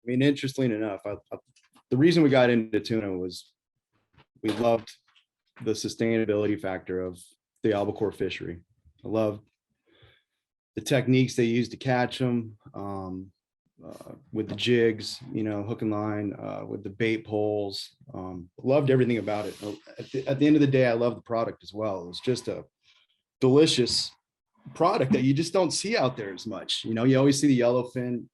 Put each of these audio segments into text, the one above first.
mean, interestingly enough, the reason we got into tuna was we loved the sustainability factor of the albacore fishery. I love the techniques they use to catch them, with the jigs, hook and line, with the bait poles. Loved everything about it. At the end of the day, I love the product as well. It was just a delicious product that you just don't see out there as much. You always see the yellowfin,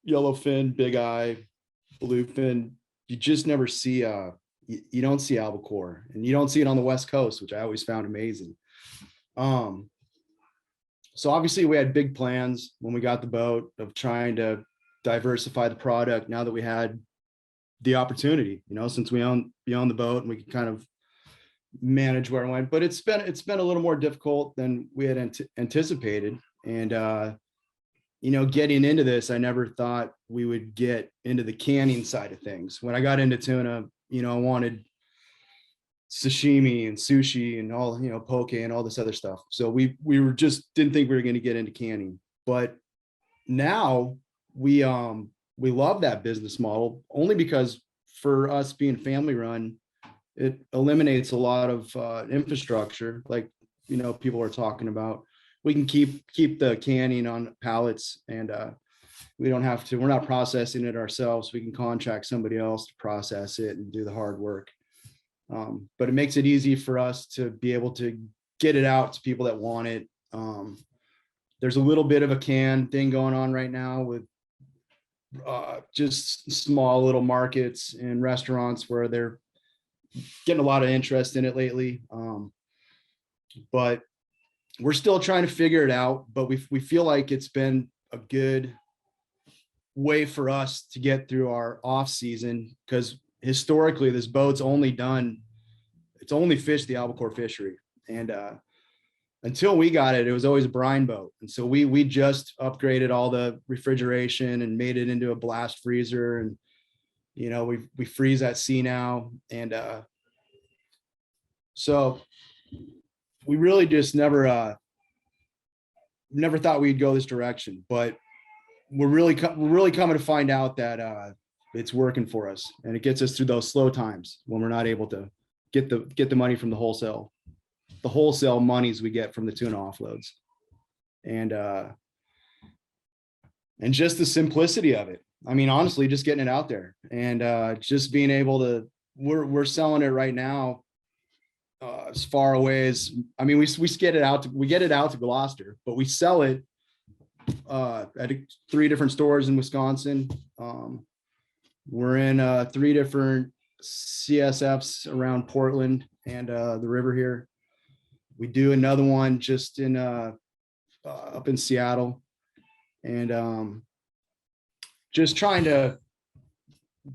yellowfin, big eye, bluefin. You just never see you don't see albacore, and you don't see it on the West Coast, which I always found amazing. So obviously we had big plans when we got the boat of trying to diversify the product now that we had the opportunity, since we own the boat and we could kind of manage where it went. But it's been a little more difficult than we had anticipated. And getting into this, I never thought we would get into the canning side of things. When I got into tuna, I wanted sashimi and sushi and all, poke and all this other stuff. So we were just didn't think we were going to get into canning. But now we love that business model, only because for us being family run, it eliminates a lot of infrastructure, like people are talking about. We can keep the canning on pallets, and we don't have to. We're not processing it ourselves. We can contract somebody else to process it and do the hard work. But it makes it easy for us to be able to get it out to people that want it. There's a little bit of a can thing going on right now with just small little markets and restaurants where they're getting a lot of interest in it lately. But we're still trying to figure it out, but we feel like it's been a good way for us to get through our off season, because historically this boat's only fished the albacore fishery. And until we got it, it was always a brine boat. And so we just upgraded all the refrigeration and made it into a blast freezer. And, we freeze at sea now. And so we really just never thought we'd go this direction, but we're really coming to find out that it's working for us, and it gets us through those slow times when we're not able to get the money from the wholesale monies we get from the tuna offloads, and just the simplicity of it. I mean, honestly, just getting it out there and just being able to. We're selling it right now as far away as, I mean, we get it out to Gloucester, but we sell it at 3 different stores in Wisconsin. We're in 3 different CSFs around Portland and the river here. We do another one just in up in Seattle, and just trying to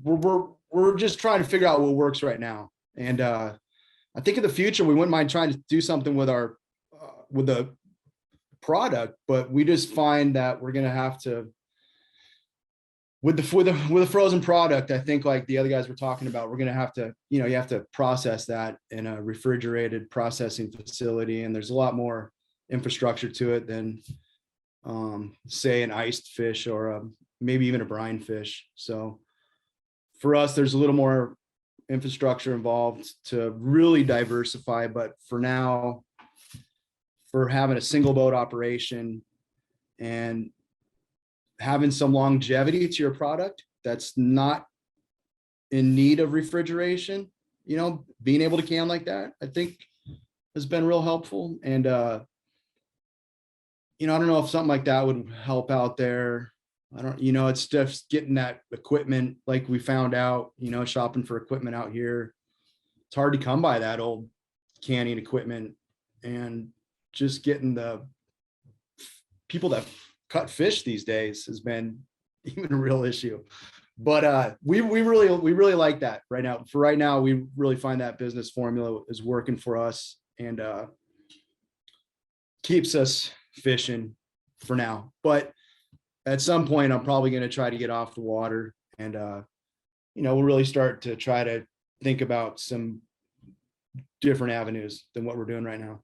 we're just trying to figure out what works right now. And I think in the future we wouldn't mind trying to do something with our with the product, but we just find that we're going to have to with the frozen product. I think, like the other guys were talking about, we're going to have to, you have to process that in a refrigerated processing facility, and there's a lot more infrastructure to it than say an iced fish or maybe even a brine fish. So for us, there's a little more infrastructure involved to really diversify, but for now, for having a single boat operation and having some longevity to your product that's not in need of refrigeration, being able to can like that, I think has been real helpful. And I don't know if something like that would help out there. I don't, it's just getting that equipment, like we found out, shopping for equipment out here. It's hard to come by that old canning equipment, and just getting the people that cut fish these days has been even a real issue. But we really like that right now. For right now, we really find that business formula is working for us, and keeps us fishing for now. But at some point, I'm probably going to try to get off the water, and we'll really start to try to think about some different avenues than what we're doing right now.